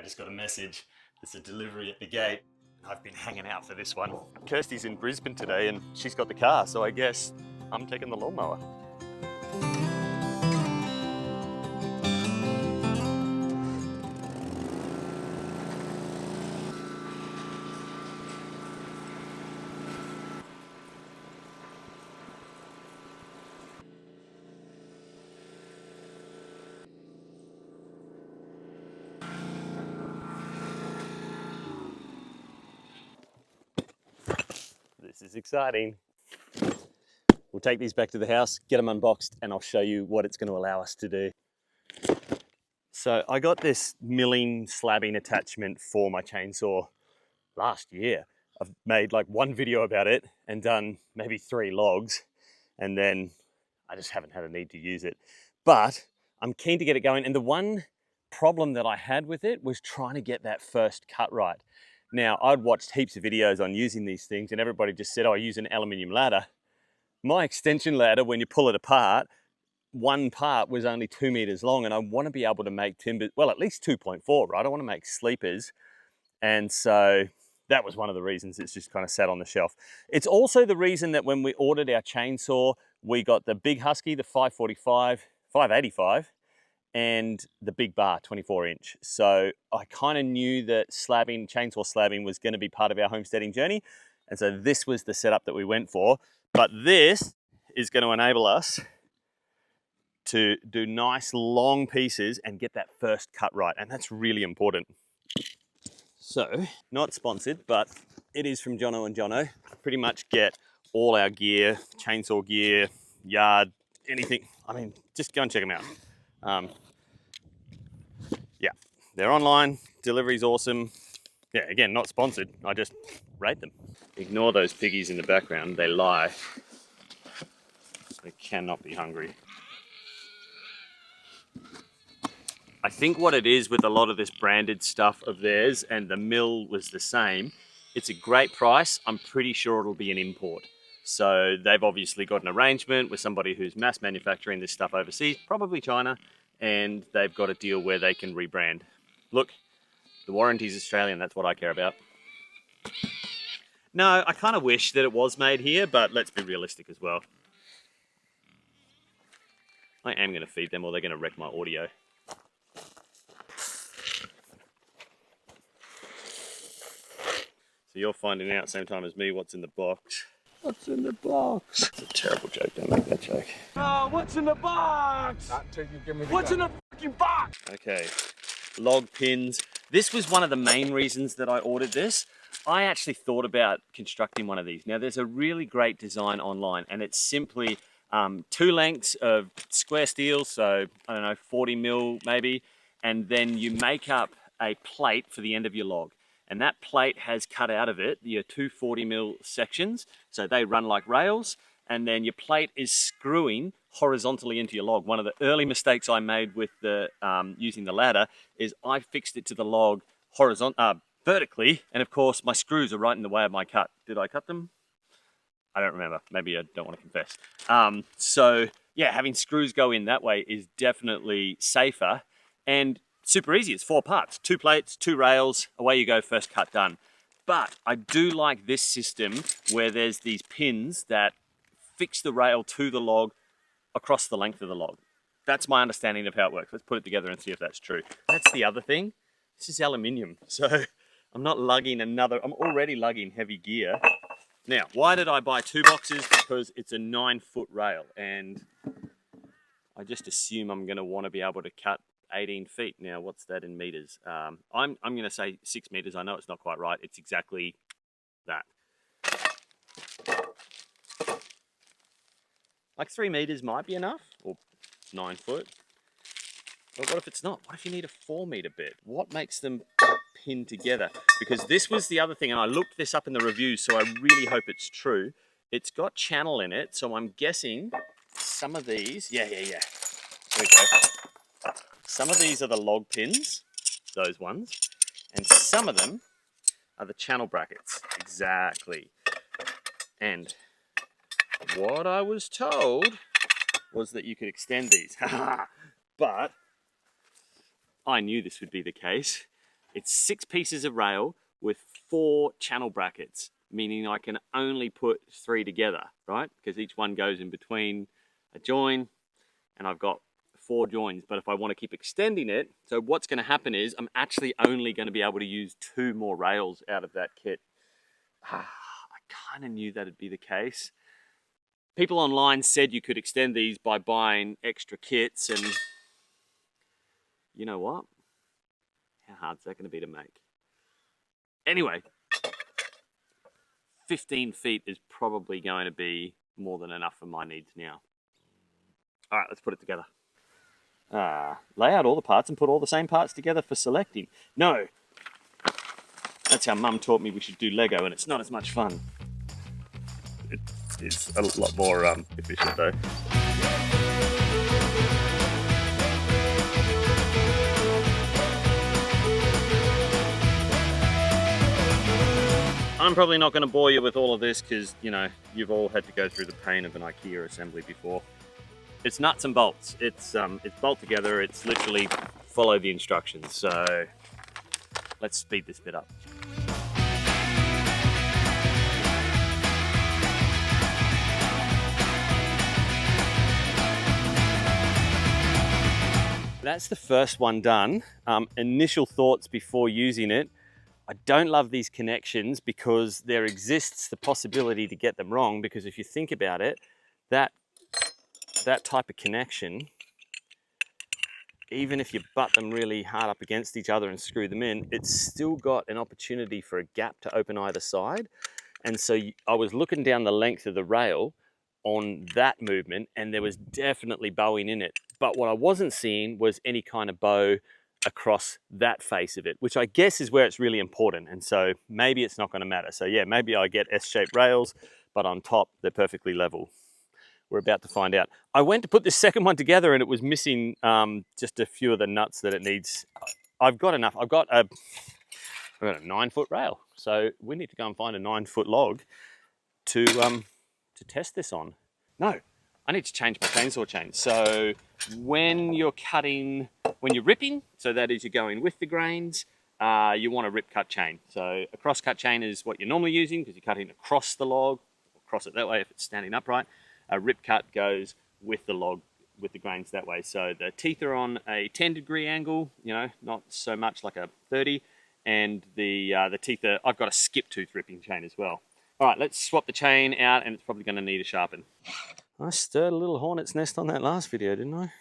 just got a message. There's a delivery at the gate. I've been hanging out for this one. Kirsty's in Brisbane today and she's got the car, so I guess I'm taking the lawnmower. This is exciting. We'll take these back to the house, get them unboxed, and I'll show you what it's going to allow us to do. So I got this milling slabbing attachment for my chainsaw last year. I've made like one video about it and done maybe 3 logs, and then I just haven't had a need to use it. But I'm keen to get it going, and the one problem that I had with it was trying to get that first cut right. Now, I'd watched heaps of videos on using these things and everybody just said, oh, I use an aluminium ladder. My extension ladder, when you pull it apart, one part was only 2 meters long, and I want to be able to make timber, well, at least 2.4, right? I want to make sleepers. And so that was one of the reasons it's just kind of sat on the shelf. It's also the reason that when we ordered our chainsaw, we got the big Husky, the 585, and the big bar, 24-inch. So I kind of knew that slabbing, chainsaw slabbing was going to be part of our homesteading journey. And so this was the setup that we went for. But this is going to enable us to do nice long pieces and get that first cut right. And that's really important. So, not sponsored, but it is from Jono and Jono. Pretty much get all our gear, chainsaw gear, yard, anything. I mean, just go and check them out. Yeah, they're online, delivery's awesome. Yeah, again, not sponsored, I just rate them. Ignore those piggies in the background, they lie. They cannot be hungry. I think what it is with a lot of this branded stuff of theirs, and the mill was the same, it's a great price. I'm pretty sure it'll be an import. So they've obviously got an arrangement with somebody who's mass manufacturing this stuff overseas, probably China, and they've got a deal where they can rebrand. Look, the warranty's Australian, that's what I care about. No, I kind of wish that it was made here, but let's be realistic as well. I am going to feed them or they're going to wreck my audio. So you're finding out same time as me what's in the box. What's in the box? It's a terrible joke, don't make that joke. Oh, what's in the box? What's in the fucking box? Okay, log pins. This was one of the main reasons that I ordered this. I actually thought about constructing one of these. Now there's a really great design online, and it's simply 2 lengths of square steel, so I don't know, 40 mil maybe, and then you make up a plate for the end of your log. And that plate has cut out of it your 2 40 mil sections, so they run like rails, and then your plate is screwing horizontally into your log. One of the early mistakes I made with the using the ladder is I fixed it to the log vertically, and of course my screws are right in the way of my cut. Did I cut them? I don't remember. Maybe I don't want to confess. So yeah, having screws go in that way is definitely safer and super easy. It's 4 parts, 2 plates, 2 rails, away you go, first cut done. But I do like this system where there's these pins that fix the rail to the log across the length of the log. That's my understanding of how it works. Let's put it together and see if that's true. That's the other thing. This is aluminium, so I'm not lugging I'm already lugging heavy gear. Now, why did I buy 2 boxes? Because it's a 9-foot rail, and I just assume I'm gonna wanna be able to cut 18 feet. Now, what's that in meters? I'm going to say 6 meters. I know it's not quite right. It's exactly that. Like 3 meters might be enough, or 9 foot. But what if it's not? What if you need a 4 meter bit? What makes them pin together? Because this was the other thing, and I looked this up in the reviews, so I really hope it's true. It's got channel in it, so I'm guessing some of these, yeah. There we go. Some of these are the log pins, those ones, and some of them are the channel brackets. Exactly. And what I was told was that you could extend these. But I knew this would be the case. It's 6 pieces of rail with 4 channel brackets, meaning I can only put 3 together, right? Because each one goes in between a join, and I've got 4 joins. But if I want to keep extending it, so what's going to happen is I'm actually only going to be able to use 2 more rails out of that kit. I kind of knew that'd be the case. People online said you could extend these by buying extra kits, and you know what? How hard is that going to be to make? Anyway, 15 feet is probably going to be more than enough for my needs now. All right, let's put it together. Lay out all the parts and put all the same parts together for selecting. No, that's how Mum taught me we should do Lego, and it's not as much fun. It's a lot more efficient though. I'm probably not going to bore you with all of this because, you know, you've all had to go through the pain of an IKEA assembly before. It's nuts and bolts. It's bolt together. It's literally follow the instructions. So let's speed this bit up. That's the first one done. Initial thoughts before using it. I don't love these connections because there exists the possibility to get them wrong, because if you think about it, that type of connection, even if you butt them really hard up against each other and screw them in, it's still got an opportunity for a gap to open either side. And so I was looking down the length of the rail on that movement, and there was definitely bowing in it. But what I wasn't seeing was any kind of bow across that face of it, which I guess is where it's really important. And so maybe it's not going to matter. So yeah, maybe I get S-shaped rails, but on top, they're perfectly level. We're about to find out. I went to put this second one together and it was missing just a few of the nuts that it needs. I've got enough. I've got a 9-foot rail. So we need to go and find a 9-foot log to test this on. No, I need to change my chainsaw chain. So when you're ripping, so that is you're going with the grains, you want a rip cut chain. So a cross cut chain is what you're normally using because you're cutting across the log, across it that way if it's standing upright. A rip cut goes with the log, with the grains that way. So the teeth are on a 10-degree angle, you know, not so much like a 30. And the teeth are, I've got a skip tooth ripping chain as well. All right, let's swap the chain out, and it's probably going to need a sharpen. I stirred a little hornet's nest on that last video, didn't I?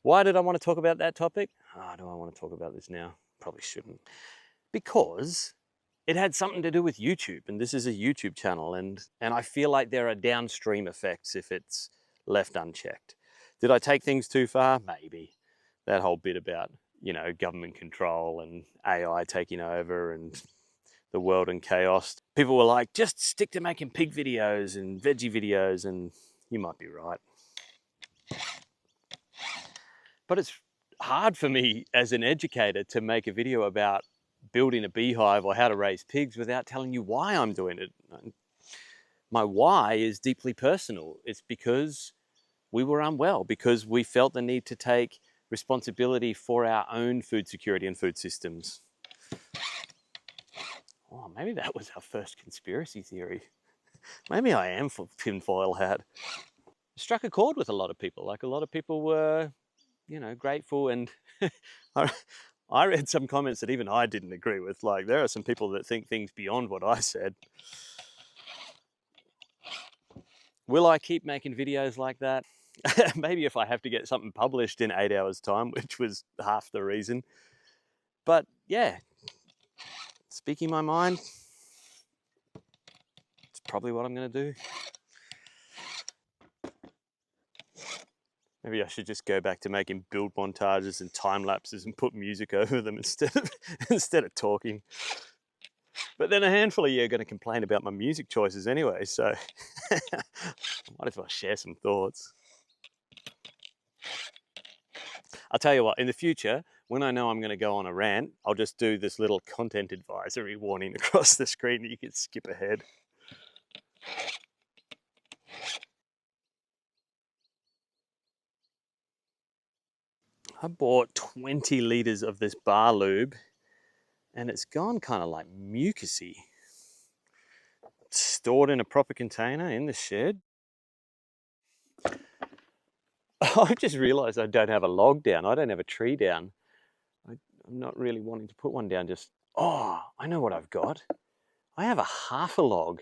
Why did I want to talk about that topic? Oh, do I want to talk about this now? Probably shouldn't. Because it had something to do with YouTube, and this is a YouTube channel, and I feel like there are downstream effects if it's left unchecked. Did I take things too far? Maybe. That whole bit about, you know, government control and AI taking over and the world in chaos. People were like, just stick to making pig videos and veggie videos, and you might be right. But it's hard for me as an educator to make a video about building a beehive or how to raise pigs without telling you why I'm doing it. My why is deeply personal. It's because we were unwell, because we felt the need to take responsibility for our own food security and food systems. Oh, maybe that was our first conspiracy theory. Maybe I am for tinfoil hat. Struck a chord with a lot of people. Like, a lot of people were, you know, grateful, and I read some comments that even I didn't agree with. Like, there are some people that think things beyond what I said. Will I keep making videos like that? Maybe if I have to get something published in 8 hours time, which was half the reason. But yeah, speaking my mind, it's probably what I'm going to do. Maybe I should just go back to making build montages and time lapses and put music over them instead of talking. But then a handful of you are going to complain about my music choices anyway, so I might as well share some thoughts. I'll tell you what, in the future, when I know I'm going to go on a rant, I'll just do this little content advisory warning across the screen that you can skip ahead. I bought 20 litres of this bar lube and it's gone kind of like mucusy. Stored in a proper container in the shed. I've just realized I don't have a log down. I don't have a tree down. I'm not really wanting to put one down. Oh, I know what I've got. I have a half a log.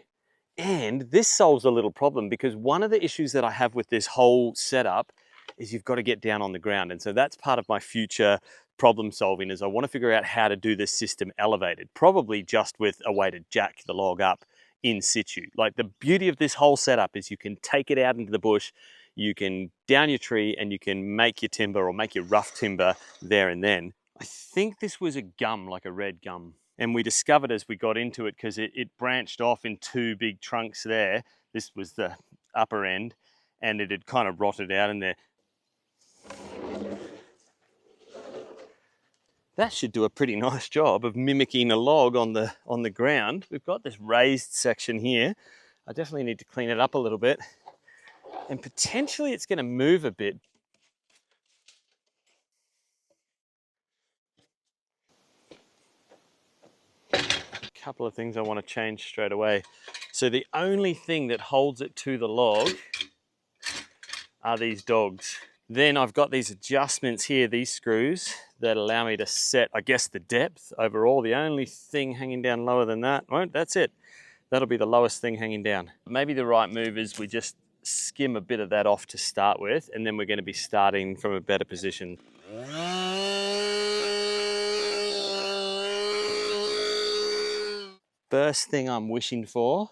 And this solves a little problem, because one of the issues that I have with this whole setup is you've got to get down on the ground. And so that's part of my future problem solving, is I want to figure out how to do this system elevated, probably just with a way to jack the log up in situ. Like, the beauty of this whole setup is you can take it out into the bush, you can down your tree, and you can make your timber or make your rough timber there and then. I think this was a gum, like a red gum. And we discovered as we got into it, because it branched off in two big trunks there. This was the upper end, and it had kind of rotted out in there. That should do a pretty nice job of mimicking a log on the ground. We've got this raised section here. I definitely need to clean it up a little bit. And potentially it's going to move a bit. Couple of things I want to change straight away. So the only thing that holds it to the log are these dogs. Then I've got these adjustments here, these screws, that allow me to set, I guess, the depth overall. The only thing hanging down lower than that, well, that's it. That'll be the lowest thing hanging down. Maybe the right move is we just skim a bit of that off to start with, and then we're going to be starting from a better position. First thing I'm wishing for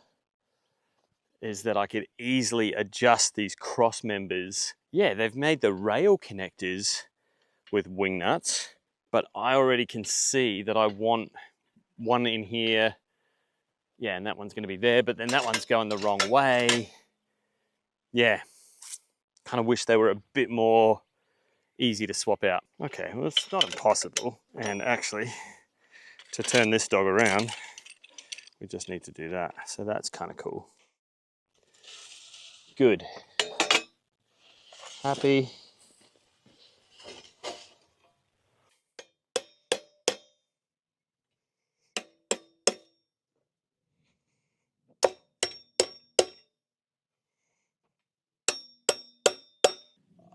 is that I could easily adjust these cross members. Yeah, they've made the rail connectors with wing nuts, but I already can see that I want one in here. Yeah, and that one's going to be there, but then that one's going the wrong way. Yeah, kind of wish they were a bit more easy to swap out. Okay, well, it's not impossible. And actually, to turn this dog around, we just need to do that. So that's kind of cool. Good. Happy.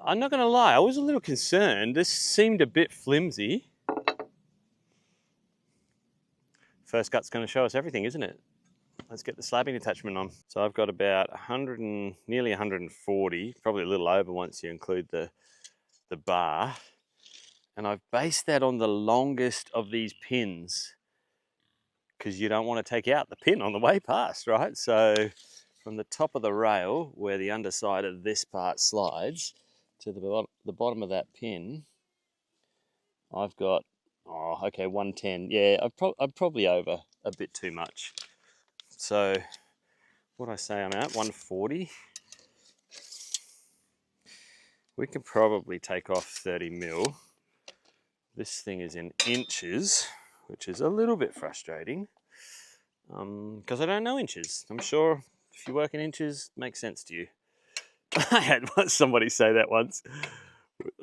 I'm not going to lie, I was a little concerned. This seemed a bit flimsy. First cut's going to show us everything, isn't it? Let's get the slabbing attachment on. So I've got about 100 and nearly 140, probably a little over once you include the bar. And I've based that on the longest of these pins, because you don't want to take out the pin on the way past, right? So from the top of the rail, where the underside of this part slides, to the bottom of that pin, I've got, oh, okay, 110. Yeah, I'm probably over a bit too much. So what I say I'm at, 140. We can probably take off 30 mil. This thing is in inches, which is a little bit frustrating, because I don't know inches. I'm sure if you work in inches, it makes sense to you. I had somebody say that once.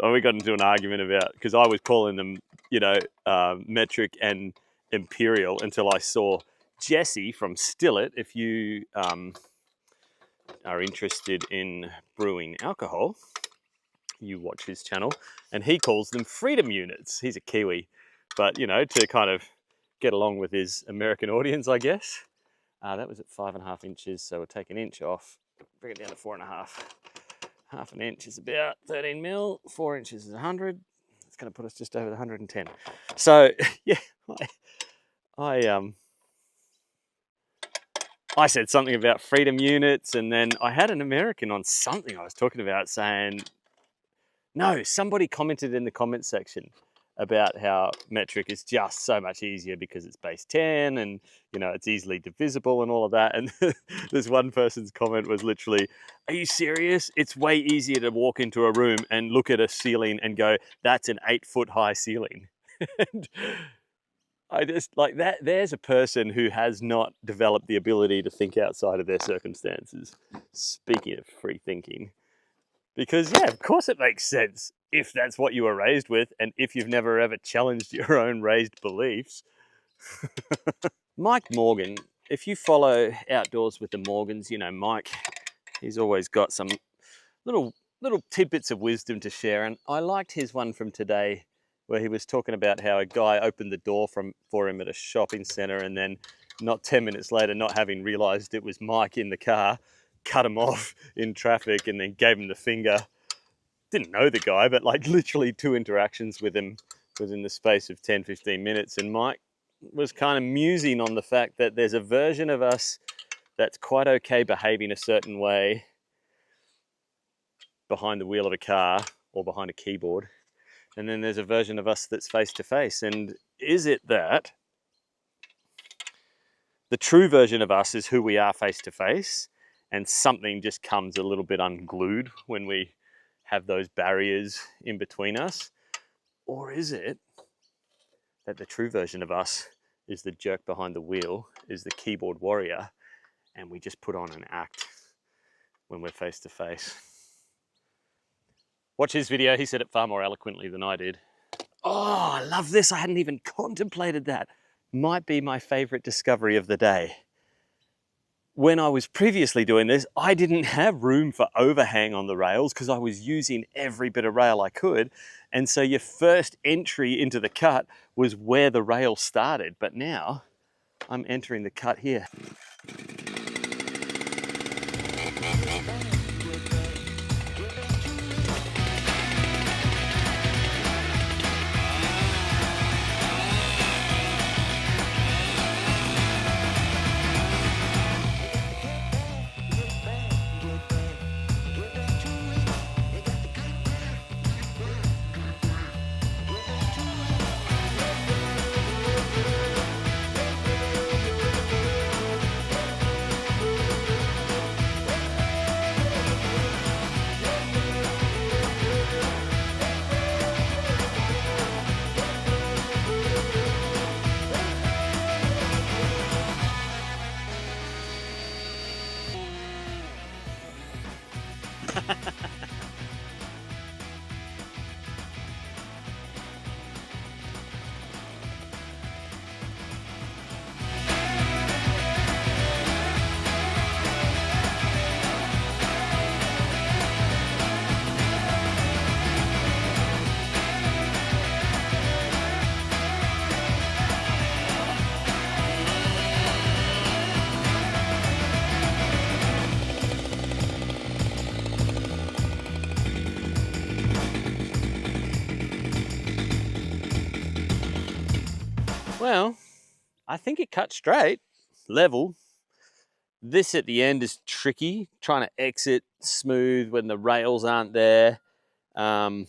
We got into an argument about, because I was calling them, you know, metric and imperial, until I saw Jesse from Stillet. If you are interested in brewing alcohol, you watch his channel, and he calls them freedom units. He's a Kiwi, but, you know, to kind of get along with his American audience, I guess. That was at 5.5 inches, so we'll take an inch off, bring it down to 4.5. Half an inch is about 13 mil, 4 inches is 100. It's going to put us just over the 110. So yeah, I said something about freedom units, and then I had an American on something I was talking about saying, no, somebody commented in the comment section about how metric is just so much easier because it's base 10 and, you know, it's easily divisible and all of that. And this one person's comment was literally, are you serious? It's way easier to walk into a room and look at a ceiling and go, that's an 8-foot high ceiling. And I just, like, that, there's a person who has not developed the ability to think outside of their circumstances. Speaking of free thinking. Because, yeah, of course it makes sense if that's what you were raised with, and if you've never ever challenged your own raised beliefs. Mike Morgan, if you follow Outdoors with the Morgans, you know Mike, he's always got some little tidbits of wisdom to share. And I liked his one from today where he was talking about how a guy opened the door for him at a shopping centre, and then not 10 minutes later, not having realised it was Mike in the car, cut him off in traffic and then gave him the finger. Didn't know the guy, but like literally 2 interactions with him within the space of 10-15 minutes. And Mike was kind of musing on the fact that there's a version of us that's quite okay behaving a certain way behind the wheel of a car or behind a keyboard. And then there's a version of us that's face to face. And is it that the true version of us is who we are face to face, and something just comes a little bit unglued when we have those barriers in between us? Or is it that the true version of us is the jerk behind the wheel, is the keyboard warrior, and we just put on an act when we're face to face? Watch his video, he said it far more eloquently than I did. Oh, I love this, I hadn't even contemplated that. Might be my favorite discovery of the day. When I was previously doing this, I didn't have room for overhang on the rails because I was using every bit of rail I could. And so your first entry into the cut was where the rail started. But now I'm entering the cut here. Well, I think it cut straight, level. This at the end is tricky, trying to exit smooth when the rails aren't there. And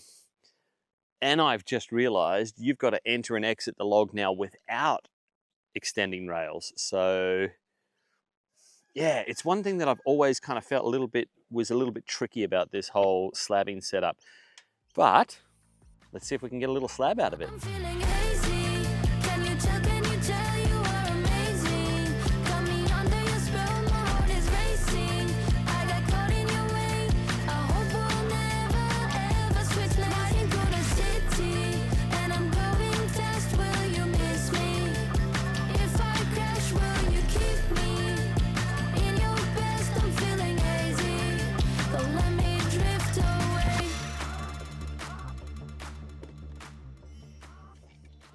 I've just realized you've got to enter and exit the log now without extending rails. So yeah, it's one thing that I've always kind of felt was a little bit tricky about this whole slabbing setup. But let's see if we can get a little slab out of it.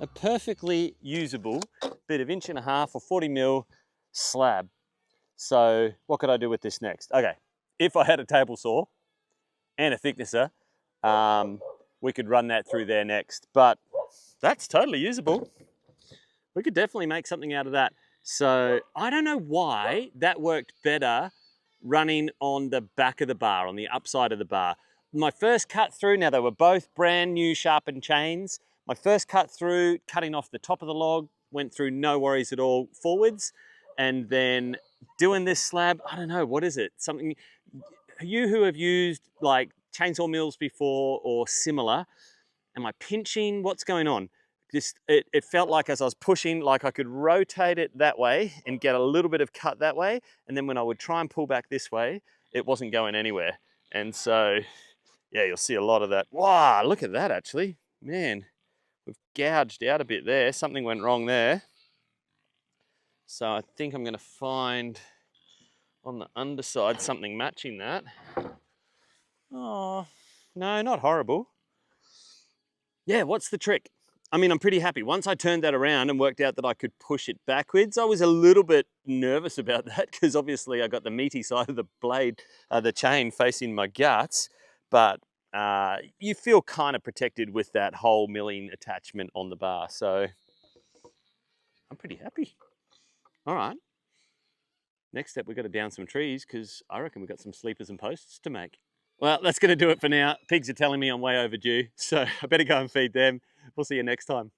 A perfectly usable bit of 1.5" or 40mm slab. So what could I do with this next? Okay, if I had a table saw and a thicknesser, we could run that through there next, but that's totally usable. We could definitely make something out of that. So I don't know why that worked better running on the back of the bar, on the upside of the bar. My first cut through, now they were both brand new sharpened chains. My first cut through, cutting off the top of the log, went through no worries at all forwards. And then doing this slab, I don't know, what is it? Something, you who have used like chainsaw mills before or similar, am I pinching? What's going on? Just, it felt like as I was pushing, like I could rotate it that way and get a little bit of cut that way. And then when I would try and pull back this way, it wasn't going anywhere. And so, yeah, you'll see a lot of that. Wow, look at that actually. Man, we've gouged out a bit there. Something went wrong there. So I think I'm going to find on the underside something matching that. Oh, no, not horrible. Yeah, what's the trick? I mean, I'm pretty happy. Once I turned that around and worked out that I could push it backwards, I was a little bit nervous about that because obviously I got the meaty side of the blade, the chain facing my guts, but you feel kind of protected with that whole milling attachment on the bar. So I'm pretty happy. All right. Next step, we've got to down some trees because I reckon we've got some sleepers and posts to make. Well, that's going to do it for now. Pigs are telling me I'm way overdue, so I better go and feed them. We'll see you next time.